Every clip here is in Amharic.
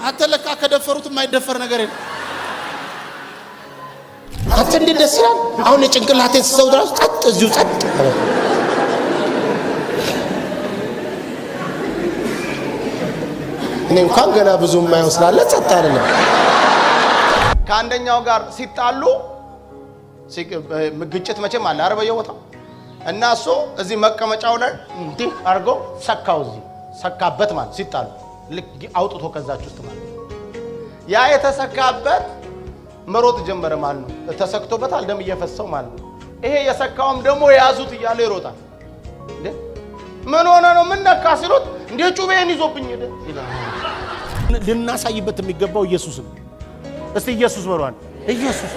አተለካ ከደፈሩት የማይደፈር ነገር የለም። አንተ እንዴት ደስ ይላል። አሁን የጭንቅላቴን ሰው ድረስ ጸጥ እዚሁ ጸጥ እኔ እንኳን ገና ብዙ የማይወስላለ ጸጥ አይደለም። ከአንደኛው ጋር ሲጣሉ ግጭት መቼም አለ አረ በየቦታው እና እሱ እዚህ መቀመጫው ላይ እንዲህ አርጎ ሰካው እዚህ ሰካበት ማለት ሲጣሉ ልክ አውጥቶ ከዛች ውስጥ ማለት ያ የተሰካበት መሮጥ ጀመረ ማለት ነው። ተሰክቶበታል ደም እየፈሰው ማለት ነው። ይሄ የሰካውም ደግሞ ያዙት እያለ ይሮጣል። እንዴ ምን ሆነ ነው ምን ነካ ሲሉት እንዴ ጩቤን ይዞብኝ ሄደ ይላል። ልናሳይበት የሚገባው ኢየሱስ ነው። እስቲ ኢየሱስ በሏል። ኢየሱስ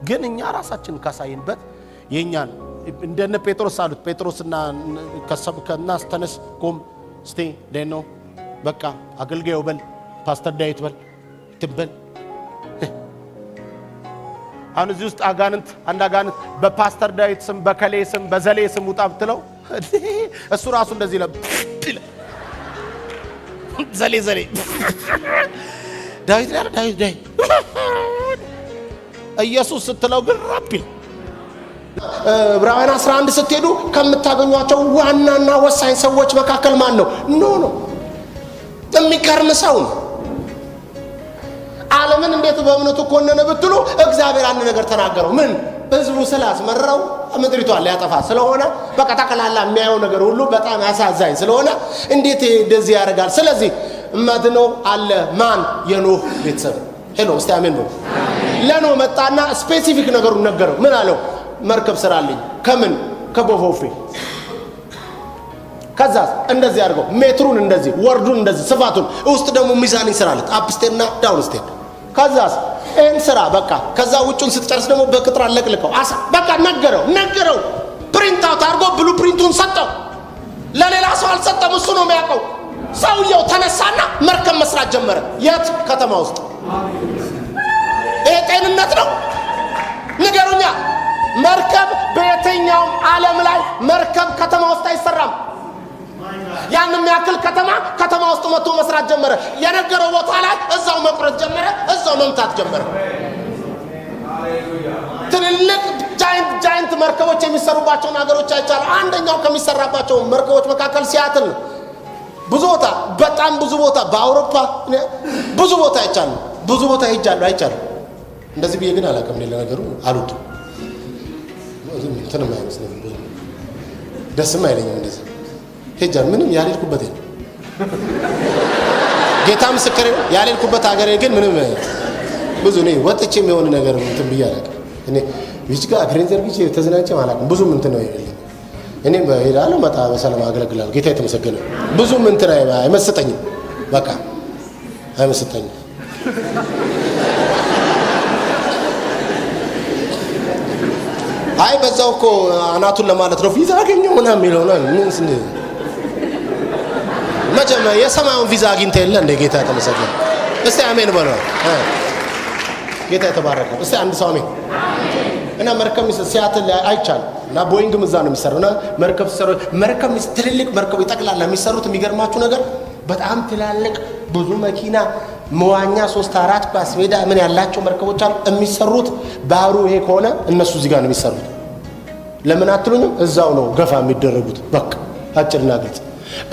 ግን እኛ ራሳችን ካሳይንበት የኛን እንደነ ጴጥሮስ አሉት። ጴጥሮስና ከናስ ተነስ ቆም እስቲ ደኖ በቃ አገልጋዩ በል ፓስተር ዳዊት በል ትበል። አሁን እዚህ ውስጥ አጋንንት አንድ አጋንንት በፓስተር ዳዊት ስም በከሌ ስም በዘሌ ስም ውጣ ብትለው እሱ ራሱ እንደዚህ ይላል። ዘሌ ዳዊት ላይ ዳዊት ኢየሱስ ስትለው ግን ራፒል ዕብራውያን 11 ስትሄዱ ከምታገኟቸው ዋናና ወሳኝ ሰዎች መካከል ማን ነው? ኖ የሚቀርም ሰው ነው። ዓለምን እንዴት በእምነቱ ኮነነ ብትሉ እግዚአብሔር አንድ ነገር ተናገረው። ምን? ህዝቡ ስላስመረው ምድሪቷን ሊያጠፋ ስለሆነ በቃ ተከላላ የሚያየው ነገር ሁሉ በጣም ያሳዛኝ ስለሆነ እንዴት እንደዚህ ያደርጋል? ስለዚህ መድነው አለ ማን? የኖህ ቤተሰብ። ሄሎ እስቲ አሜን በሉ። ለኖህ መጣና ስፔሲፊክ ነገሩን ነገረው። ምን አለው? መርከብ ስራልኝ። ከምን? ከቦፎፌ። ከዛ እንደዚህ አድርገው ሜትሩን እንደዚህ ወርዱን እንደዚህ ስፋቱን ውስጥ ደግሞ ሚዛን ይሰራለት አፕስቴርና ዳውንስቴር። ከዛስ እን ስራ በቃ ከዛ ውጭውን ስትጨርስ ደግሞ በቅጥር አለቅልቀው አሳ በቃ ነገረው። ፕሪንት አውት አድርጎ ብሉ ፕሪንቱን ሰጠው። ለሌላ ሰው አልሰጠም፣ እሱ ነው የሚያውቀው። ሰውየው ተነሳና መርከብ መስራት ጀመረ። የት? ከተማ ውስጥ። ይሄ ጤንነት ነው? ንገሩኛ። መርከብ በየትኛውም ዓለም ላይ መርከብ ከተማ ውስጥ አይሰራም። ያንም ያክል ከተማ ውስጥ መጥቶ መስራት ጀመረ። የነገረው ቦታ ላይ እዛው መቁረጥ ጀመረ፣ እዛው መምታት ጀመረ። ትልልቅ ጃይንት መርከቦች የሚሰሩባቸውን ሀገሮች አይቻለሁ። አንደኛው ከሚሰራባቸው መርከቦች መካከል ሲያትል ነው። ብዙ ቦታ በጣም ብዙ ቦታ በአውሮፓ ብዙ ቦታ አይቻለሁ። ብዙ ቦታ ሄጃለሁ አይቻለሁ። እንደዚህ ብዬ ግን አላውቅም። ሌላ ነገሩ አልወድም። እንትንም አይመስለኝም፣ ደስም አይለኝም እንደዚህ ሄጃለሁ። ምንም ያልሄድኩበት የለም። ጌታ ምስክሬ ነው። ያልሄድኩበት ሀገር ግን ምንም ብዙ ነው ወጥቼም የሆነ ነገር እንትን ብዬ አላውቅም። እኔ ቢች ጋር ግሬንዘር ቢች ተዝናንቼም አላውቅም። ብዙም እንትን ነው የሌለኝ። እኔ በሄዳለሁ መጣ በሰላም አገለግላለሁ። ጌታ የተመሰገነ። ብዙም እንትን አይመስጠኝም። በቃ አይመስጠኝም። አይ በዛው እኮ አናቱን ለማለት ነው ቪዛ አገኘው ምናምን የሚለው ነው። ምን ስን መጀመሪያ የሰማዩን ቪዛ አግኝተህ የለ እንደ ጌታ የተመሰገነ። እስቲ አሜን በሉ። ጌታ የተባረከ። እስቲ አንድ ሰው አሜን። እና መርከብ ሲያትል አይቻልም። እና ቦይንግም እዛ ነው የሚሰራው። እና መርከብ ሲሰሩ ትልልቅ መርከብ ይጠቅላል የሚሰሩት። የሚገርማችሁ ነገር በጣም ትላልቅ ብዙ መኪና መዋኛ 3-4 ኳስ ሜዳ ምን ያላቸው መርከቦች አሉ የሚሰሩት። ባህሩ ይሄ ከሆነ እነሱ እዚህ ጋር ነው የሚሰሩት። ለምን አትሉኝም? እዛው ነው ገፋ የሚደረጉት። በቃ አጭርና ግልጽ።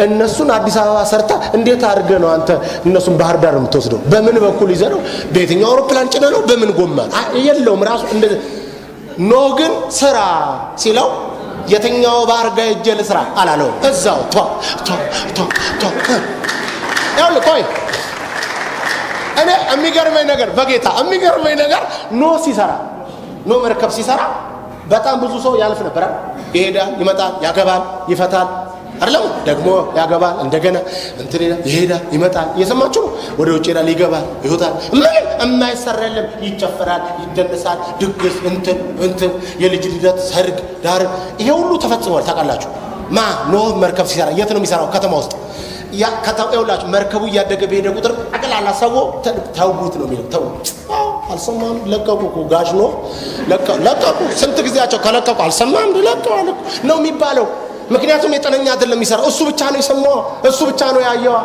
እነሱን አዲስ አበባ ሰርታ እንዴት አድርገህ ነው አንተ እነሱን ባህር ዳር የምትወስደው? በምን በኩል ይዘህ ነው? በየትኛው አውሮፕላን ጭነህ ነው? በምን ጎማ? የለውም ራሱ እንደዚህ። ኖህ ግን ስራ ሲለው የትኛው ባህር ጋር ሄጄ ልስራ አላለውም። እዛው ያውልህ ቆይ እኔ የሚገርመኝ ነገር በጌታ የሚገርመኝ ነገር ኖህ መርከብ ሲሰራ በጣም ብዙ ሰው ያልፍ ነበር። ይሄዳል፣ ይመጣል፣ ያገባል፣ ይፈታል አይደለም? ደግሞ ያገባል፣ እንደገና እንትን ይሄዳል፣ ይመጣል። እየሰማችሁ ወደ ውጭ ይላል፣ ይገባል፣ ይወጣል። ምን የማይሰራ የለም። ይጨፈራል፣ ይደነሳል፣ ድግስ እንትን የልጅ ልደት፣ ሰርግ፣ ዳር ይሄ ሁሉ ተፈጽሟል። ታውቃላችሁ? ኖህ መርከብ ሲሰራ የት ነው የሚሰራው? ከተማ ውስጥ። ያ ከተማውላችሁ መርከቡ እያደገ በሄደ ቁጥር አቀላላ ሰው ተውት ነው የሚለው። ተው አልሰማም። ለቀቁ እኮ ጋሽ ኖህ ለቀቁ። ስንት ጊዜያቸው ከለቀቁ አልሰማም። ለቀቁ ነው የሚባለው። ምክንያቱም የጠነኛ አይደለም የሚሰራው እሱ ብቻ ነው የሰማው እሱ ብቻ ነው ያየው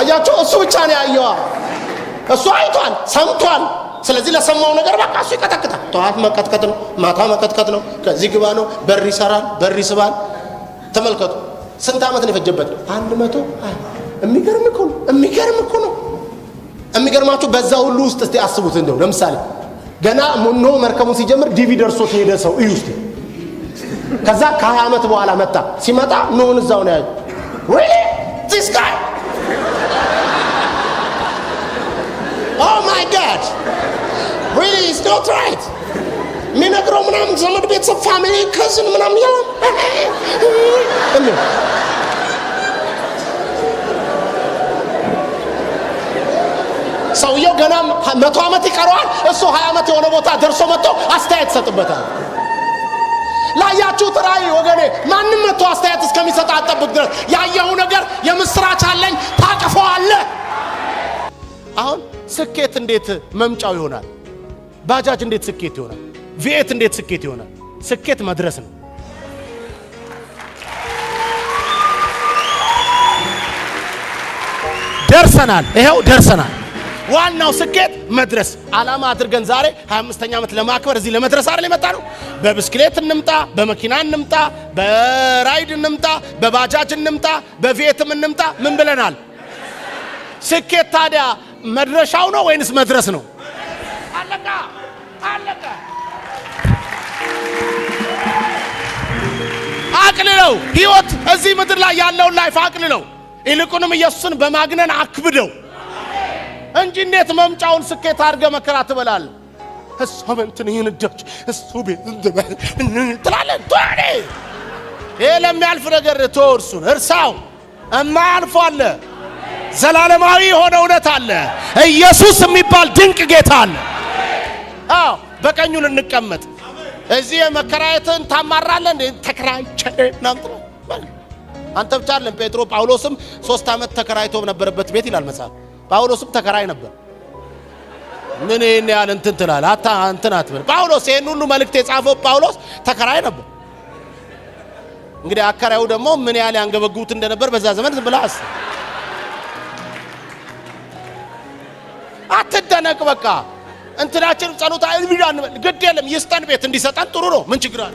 አያችሁ እሱ ብቻ ነው ያየው እሱ አይቷል ሰምቷል ስለዚህ ለሰማው ነገር በቃ እሱ ይቀጠቅጣል ጧት መቀጥቀጥ ነው ማታ መቀጥቀጥ ነው ከዚህ ግባ ነው በር ይሰራል በር ይስባል ተመልከቱ ስንት አመት ነው የፈጀበት 100 የሚገርም እኮ ነው የሚገርማችሁ በዛ ሁሉ ውስጥ እስቲ አስቡት እንደው ለምሳሌ ገና ኖ መርከቡን ሲጀምር ዲቪ ደርሶት ሄደ ሰው እዩ እስቲ ከዛ ከ20 አመት በኋላ መጣ ሲመጣ ኖን እዛው ነው ያለው really this guy oh my god really it's not right ሚነግረው ምናምን ዘመድ ቤተሰብ ፋሚሊ ከዝን ምናምን ያው ሰውየው ገና 100 አመት ይቀረዋል እሱ 20 አመት የሆነ ቦታ ደርሶ መጥቶ አስተያየት ሰጥበታል ላያችሁ ተራይ ወገኔ ማንንም መጥቶ አስተያየት እስከሚሰጥ አጠብቅ ድረስ ያየው ነገር የምስራች አለኝ ታቀፈዋለ አሁን ስኬት እንዴት መምጫው ይሆናል ባጃጅ እንዴት ስኬት ይሆናል ቪኤት እንዴት ስኬት ይሆናል ስኬት መድረስ ነው ደርሰናል ዋናው ስኬት መድረስ አላማ አድርገን ዛሬ 25ኛ አመት ለማክበር እዚህ ለመድረስ አይደል የመጣ ነው በብስክሌት እንምጣ በመኪና እንምጣ በራይድ እንምጣ በባጃጅ እንምጣ በቪኤትም እንምጣ ምን ብለናል ስኬት ታዲያ መድረሻው ነው ወይንስ መድረስ ነው አለቃ አቅልለው ህይወት እዚህ ምድር ላይ ያለውን ላይፍ አቅልለው ይልቁንም ኢየሱስን በማግነን አክብደው እንጂ እንዴት መምጫውን ስኬት አድርገ መከራ ትበላል እሱምንትን ይንደች እሱ ቤት ትላለህ ቶኔ ለሚያልፍ ነገር ተወርሱን እርሳው እማያልፍ አለ ዘላለማዊ የሆነ እውነት አለ ኢየሱስ የሚባል ድንቅ ጌታ አለ አዎ በቀኙ እንቀመጥ እዚህ መከራየትን ታማራለህ እንዴ ተከራይቼ ናምጥ አንተ ብቻ አይደለም ጳውሎስም 3 አመት ተከራይቶ ነበርበት ቤት ይላል መጽሐፍ ጳውሎስም ተከራይ ነበር ምን እኔ ያለ እንትን ትላል እንትን አትበል ጳውሎስ ይሄን ሁሉ መልእክት የጻፈው ጳውሎስ ተከራይ ነበር እንግዲህ አከራዩ ደግሞ ምን ያለ ያንገበጉት እንደነበር በዛ ዘመን ዝም ብላስ አትደነቅ በቃ እንትናችን ጸሎታ እንብያን ግድ የለም ይስጠን ቤት እንዲሰጠን ጥሩ ነው ምን ችግር አለ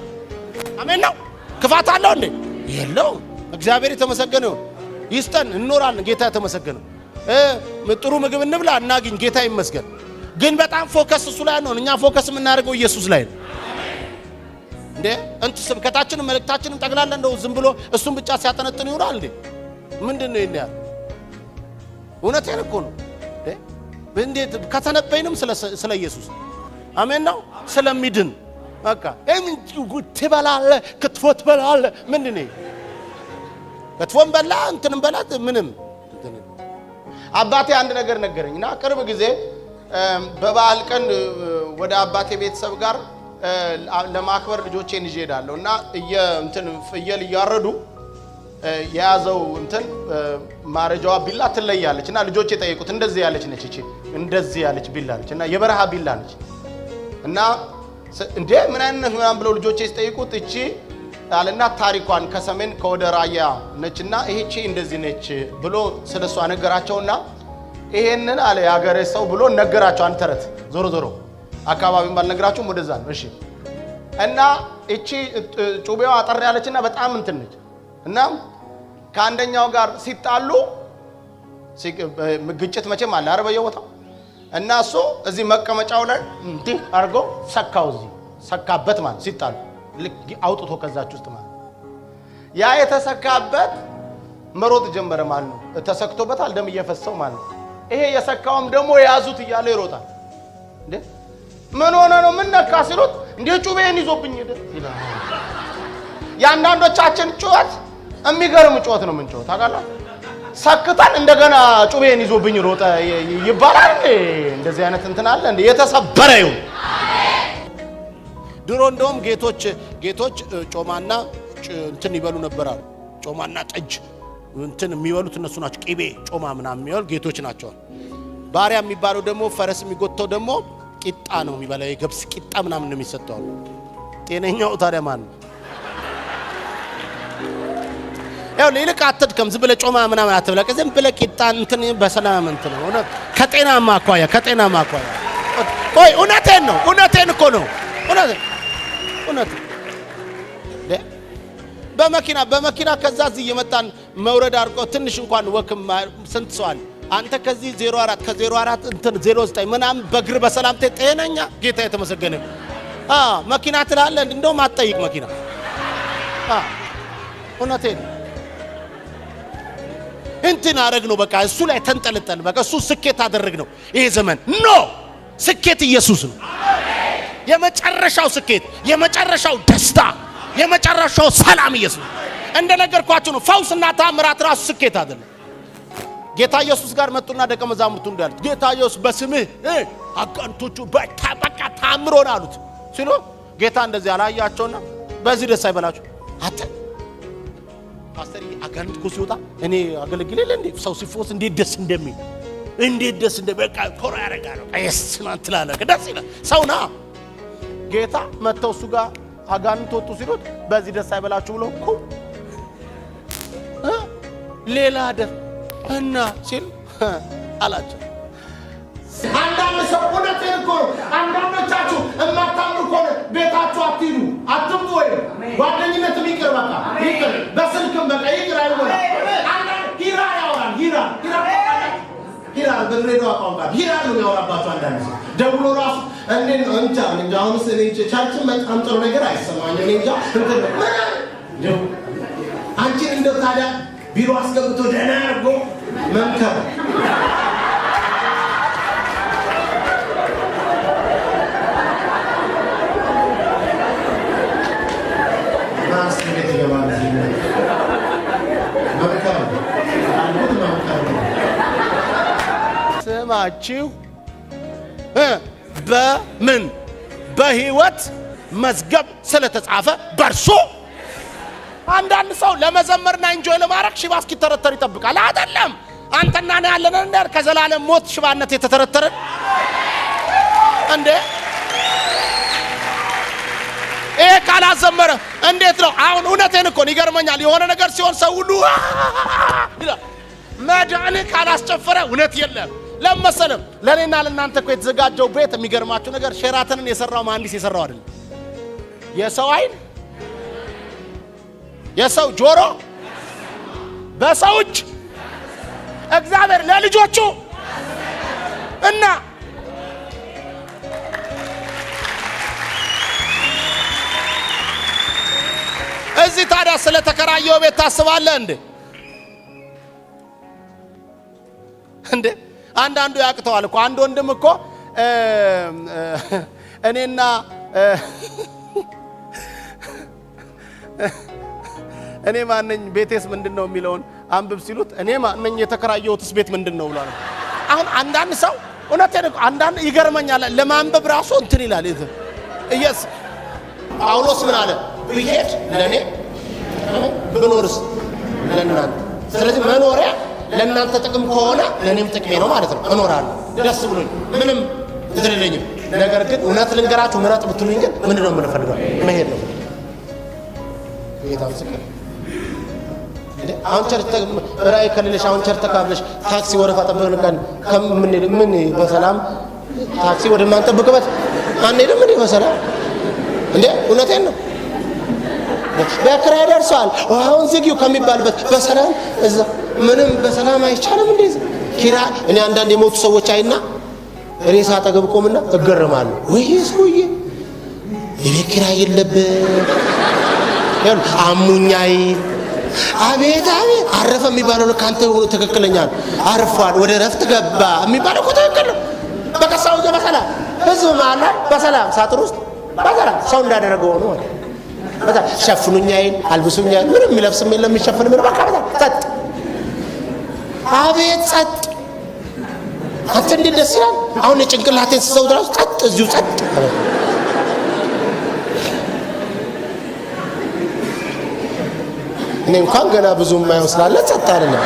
አሜን ነው ክፋት አለው እንዴ የለው እግዚአብሔር የተመሰገነ ይሁን ይስጠን እንኖራለን ጌታ የተመሰገነ ጥሩ ምግብ እንብላ እናግኝ ጌታ ይመስገን ግን በጣም ፎከስ እሱ ላይ ነው እኛ ፎከስ የምናደርገው ኢየሱስ ላይ ነው እንዴ እንት ስብከታችን መልእክታችንን ጠቅላላ እንደው ዝም ብሎ እሱን ብቻ ሲያጠነጥን ይውራል እንዴ ምንድነው ይሄን ያህል እውነቴን እኮ ነው እንዴት ከተነበይንም ስለ ኢየሱስ አሜን ነው ስለሚድን በቃ ትበላለ ክትፎ ትበላለ ምንድነው ክትፎን በላ እንትንም በላት ምንም አባቴ አንድ ነገር ነገረኝና ቅርብ ጊዜ በበዓል ቀን ወደ አባቴ ቤተሰብ ጋር ለማክበር ልጆቼን ይዤ ሄዳለሁና እንትን ፍየል ያረዱ ያዘው እንትን ማረጃዋ ቢላ ትለያለችና ልጆቼ ጠይቁት እንደዚህ ያለች ነች እቺ እንደዚህ ያለች ቢላ ነች እና የበረሃ ቢላ ነች እና እንዴ ምን አይነት ምናምን ብለው ልጆቼ ሲጠይቁት እቺ አለና ታሪኳን ከሰሜን ከወደ ራያ ነችና ይሄቺ እንደዚህ ነች ብሎ ስለሷ ነገራቸውና ይሄንን አለ ያገሬ ሰው ብሎ ነገራቸው አንድ ተረት ዞሮ አካባቢውን ባልነግራችሁም ወደዛ ነው እሺ እና እቺ ጩቤዋ አጠር ያለችና በጣም እንትን ነች እና ከአንደኛው ጋር ሲጣሉ ግጭት መቼም አለ አረበየው ወጣው እና እሱ እዚህ መቀመጫው ላይ እንዴ አርጎ ሰካው እዚህ ሰካበት ማለት ሲጣሉ አውጥቶ ከዛች ውስጥ ማለት ያ የተሰካበት መሮጥ ጀመረ ማለት ነው ተሰክቶበታል ደም እየፈሰው ማለት ይሄ የሰካውም ደግሞ ያዙት እያለ ይሮጣል እንዴ ምን ሆነ ነው ምን ነካ ሲሉት እንዴ ጩቤን ይዞብኝ ይላል ያንዳንዶቻችን ጩኸት የሚገርም ጩኸት ነው ምን ጩኸት ታውቃለህ ሰክተን እንደገና ጩቤን ይዞብኝ ሮጠ ይባላል እንደዚህ አይነት እንትን አለ እንዴ የተሰበረ ይሁን ድሮ እንደውም ጌቶች ጮማና እንትን ይበሉ ነበር አሉ ጮማና ጠጅ እንትን የሚበሉት እነሱ ናቸው ቂቤ ጮማ ምናምን የሚበሉ ጌቶች ናቸው ባሪያ የሚባለው ደግሞ ፈረስ የሚጎተው ደግሞ ቂጣ ነው የሚበላው የገብስ ቂጣ ምናምን ነው የሚሰጠው ጤነኛው ታዲያ ማን ያው ለይልቅ አትድከም። ዝም ብለህ ጮማ ምናምን አትብላ። ዝም ብለህ ቂጣ እንትን በሰላም እንትን ነው። ከጤናማ አኳያ ቆይ እውነቴን እኮ ነው። እውነት በመኪና ከዛ እዚህ እየመጣን መውረድ አድርጎ ትንሽ እንኳን ወክም ስንት ሰው አለ። አንተ ከዚህ 04 ከ04 እንትን 09 ምናምን በእግር በሰላም ጤነኛ ጌታ የተመሰገነ መኪና ትላለህ። እንደውም አትጠይቅ መኪና። እውነቴን እንትን አደረግ ነው በቃ እሱ ላይ ተንጠለጠል። በቃ እሱ ስኬት አደረግ ነው። ይሄ ዘመን ስኬት ኢየሱስ ነው። የመጨረሻው ስኬት፣ የመጨረሻው ደስታ፣ የመጨረሻው ሰላም ኢየሱስ እንደነገርኳችሁ ነው። ፈውስና ታምራት ራሱ ስኬት አይደለም። ጌታ ኢየሱስ ጋር መጡና ደቀ መዛሙርቱ እንዳሉት ጌታ ኢየሱስ በስምህ አጋንንቶቹ በቃ ታምሮን አሉት ሲሉ ጌታ እንደዚህ አላያቸውና በዚህ ደስ አይበላችሁ አተ ፓስተር አጋንንት እኮ ሲወጣ እኔ አገለግል የለ እንዴ ሰው ሲፎስ እንዴት ደስ በቃ ኮራ ያረጋሉ አይስማን ትላለ ደስ ይላል ሰውና ጌታ መተው እሱ ጋር አጋንንት ወጡ ሲሉት በዚህ ደስ አይበላችሁ ብሎ እኮ ሌላ ደስ እና ሲል አላቸው። አንዳንድ ሰው እውነቴን እኮ አንዳንዶቻችሁ እማታምኑ እኮ ቤታችሁ አትሂዱ አትምጡ ወይ ጓደኝነት ይቅር በቃ ይቅር በስልክም በቃ ይቅር አይሆንም። አንዳንድ ሂራ ያወራል ሂራ በሬዲዮ አቋንቋ ሂራ ነው ያወራባችሁ። አንዳንድ ሰው ደውሎ ራሱ እንጃ አሁንስ እኔ ቻችን በጣም ጥሩ ነገር አይሰማኝም እኔ እንጃ አንቺ እንደው ታዲያ ቢሮ አስገብቶ ደህና አድርጎ መምከር ስማችሁ በምን በሕይወት መዝገብ ስለተጻፈ በርሱ። አንዳንድ ሰው ለመዘመርና እንጆይ ለማረክ ሽባ እስኪተረተር ይጠብቃል። አይደለም አንተና እኔ ያለን እንደ ከዘላለም ሞት ሽባነት የተተረተረ እንዴ ይሄ ካላዘመረ እንዴት ነው? አሁን እውነቴን እኮ ይገርመኛል። የሆነ ነገር ሲሆን ሰው ሁሉ ይላል። መዳን ካላስጨፈረ እውነት የለም። ለምሳሌም ለኔና ለናንተ እኮ የተዘጋጀው ቤት የሚገርማችሁ ነገር ሼራተንን የሰራው መሐንዲስ የሰራው አይደለም። የሰው አይን፣ የሰው ጆሮ፣ በሰው እጅ እግዚአብሔር ለልጆቹ እና እዚህ ታዲያ ስለተከራየው ቤት ታስባለህ እንዴ? አንዳንዱ ያቅተዋል እኮ። አንድ ወንድም እኮ እኔና እኔ ማንኝ ቤቴስ ምንድነው የሚለውን አንብብ ሲሉት እኔ ማንኝ የተከራየውትስ ቤት ምንድነው ብሏል። አሁን አንዳንድ ሰው እውነቴን እኮ አንዳንድ ይገርመኛል ለማንበብ ራሱ እንትን ይላል። ኢየሱስ ጳውሎስ ምን አለ? ብሄድ ለኔ ብኖርስ ለእናንተ። ስለዚህ መኖሪያ ለእናንተ ጥቅም ከሆነ ለኔም ጥቅሜ ነው ማለት ነው። እኖራለሁ ደስ ብሎኝ ምንም እንትልልኝም። ነገር ግን እውነት ልንገራችሁ ምረጥ ብትሉኝ ግን ምንድነው የምንፈልገው? መሄድ ነው። ጌታ ምስክር አሁን ቸርች ራይ ከሌለሽ አሁን ቸርች ተካብለሽ ታክሲ ወረፋ ጠብቀን ምን በሰላም ታክሲ ወደ ማንጠብቅበት አንሄድም እንዴ? በሰላም እንዴ? እውነቴን ነው። በክራይ ደርሷል አሁን ዝጊው ከሚባልበት በሰላም እዛ ምንም በሰላም አይቻልም እንዴ? ኪራ እኔ አንዳንድ የሞቱ ሰዎች አይና ሬሳ አጠገብ ቆምና እገረማለሁ። ወይ ሰውዬ የቤት ኪራይ የለበት ያን አሙኛይ አቤት አረፈ የሚባለው ካንተ ትክክለኛ አርፏል ወደ ረፍት ገባ የሚባለው እኮ ትክክል ነው። በቃ ሰው በሰላም ህዝብ ማለ በሰላም ሳጥር ውስጥ በሰላም ሰው እንዳደረገው ነው ማለት በቃ ሸፍኑኛይ አልብሱኛይ ምንም የሚለብስም የለም የሚሸፍን ምን በቃ ጸጥ አቤት ጸጥ አንተ እንዴት ደስ ይላል። አሁን የጭንቅላቴን ሰው ድረስ ጸጥ እዚሁ ጸጥ እኔ እንኳን ገና ብዙ የማየው ስላለ ጸጥ አይደለም።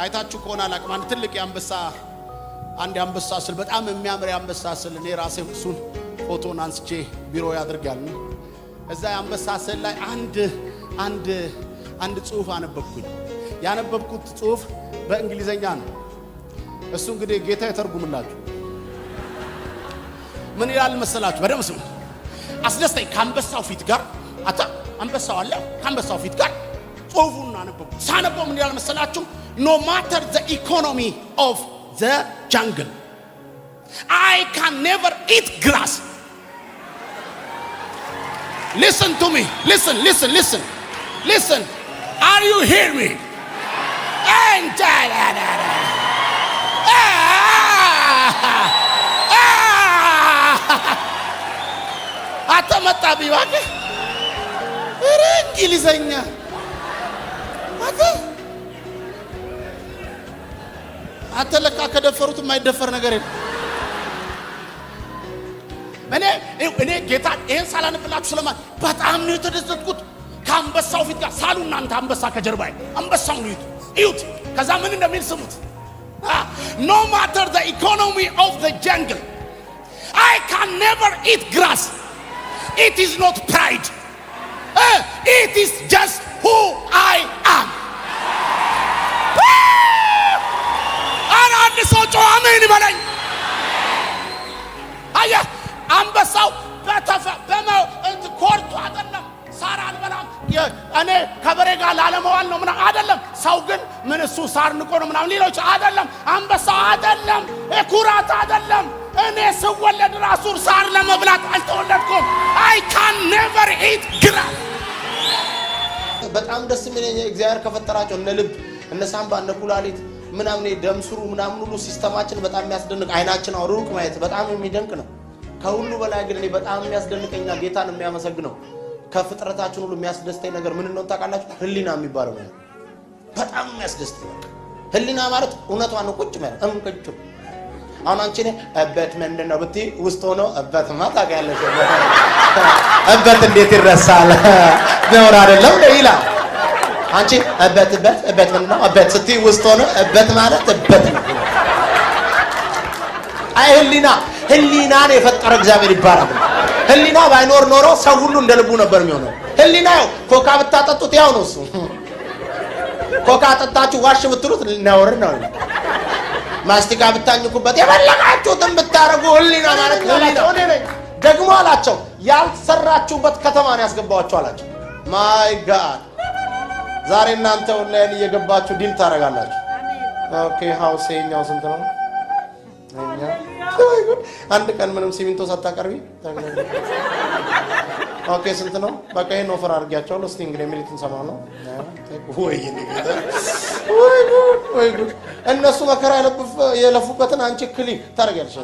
አይታችሁ ከሆነ አላቅም አንድ ትልቅ አንድ አንበሳ ስል በጣም የሚያምር አንበሳ ስል እኔ ራሴ እሱን ፎቶን አንስቼ ቢሮ ያድርጋልና እዛ አንበሳ ስዕል ላይ አንድ ጽሑፍ አነበብኩኝ። ያነበብኩት ጽሑፍ በእንግሊዘኛ ነው። እሱ እንግዲህ ጌታ ይተርጉምላችሁ። ምን ይላል መሰላችሁ? በደምብ ስሙ። አስደስተኝ ከአንበሳው ፊት ጋር አንበሳው አለ ከአንበሳው ፊት ጋር ጽሑፉን አነበብኩ። ሳነበው ምን ይላል መሰላችሁ? No matter the economy of the jungle, I can never eat grass. Listen to me. Listen. Are you hear me? አተመጣ ቢዋከ እንግሊዘኛ አተለካ ከደፈሩት የማይደፈር ነገር የለም። እኔ ጌታ ይሄን ሳላነብላችሁ ስለማን በጣም ነው የተደሰትኩት። ከአንበሳው ፊት ጋር ሳሉ እናንተ አንበሳ ከጀርባዬ አንበሳውን እዩት። ከዛ ምን እንደሚል ስሙት። No matter the economy of the jungle, I can never eat grass. It is not pride. It is just who I am. አንድ ሰው ጮኸ አሜን ይበለኝ። አያ አንበሳው ኮርቱ አይደለም፣ ሳር አልበላም እኔ ከበሬ ጋር ላለመዋል ነው ምናምን አይደለም። ሰው ግን ምን እሱ ሳር ንቆ ነው ምናምን ሌሎች አይደለም። አንበሳው አይደለም፣ ኩራት አይደለም። እኔ ስወለድ ራሱ ሳር ለመብላት አልተወለድኩም። I can never eat grass። በጣም ደስ የሚለኝ እግዚአብሔር ከፈጠራቸው እነ ልብ እነ ሳምባ እነ ኩላሊት ምናምን ደም ስሩ ምናምን ሁሉ ሲስተማችን በጣም የሚያስደንቅ አይናችን አውሩቅ ማየት በጣም የሚደንቅ ነው። ከሁሉ በላይ ግን እኔ በጣም የሚያስደንቀኛ ጌታን የሚያመሰግነው ከፍጥረታችን ሁሉ የሚያስደስተኝ ነገር ምን እንደሆነ ታውቃላችሁ? ህሊና የሚባለው ነው። በጣም የሚያስደስተኝ ህሊና ማለት እውነቷን ቁጭ ማለት እንቅጭ። አሁን አንቺ ነህ እበት ምንድነው ብትይ ውስጥ ሆኖ እበት ታውቂያለሽ። እበት እንዴት ይረሳል? ነውር አይደለም ይላል። አንቺ እበት ምንድነው እበት ስትይ ውስጥ ሆኖ እበት ማለት እበት ነው። አይ ህሊናን የፈጠረ እግዚአብሔር ይባረክ። ህሊና ባይኖር ኖሮ ሰው ሁሉ እንደ ልቡ ነበር የሚሆነው። ህሊና ኮካ ብታጠጡት ያው ነው እሱ። ኮካ ጠጣችሁ ዋሽ ብትሉት ነውር ነው። ማስቲካ ብታኝኩበት የበለቃችሁትን ብታረጉ ህሊና ማለት ነው። ደግሞ አላቸው ያልሰራችሁበት ከተማ ነው ያስገባዋችሁ አላቸው። ማይ ጋድ ዛሬ እናንተ ኦንላይን እየገባችሁ ዲል ታረጋላችሁ። ኦኬ ሃውስ የኛው ስንት ነው? አንድ ቀን ምንም ሲሚንቶ ሳታቀርቢ ኦኬ ስንት ነው? በቃ ይሄን ኦፈር አድርጊያቸዋለሁ። እስቲ እንግዲህ ሚሊትን ሰማ ነው ወይ ጉድ! እነሱ መከራ የለፉበትን አንቺ ክሊክ ታረጋለሽ።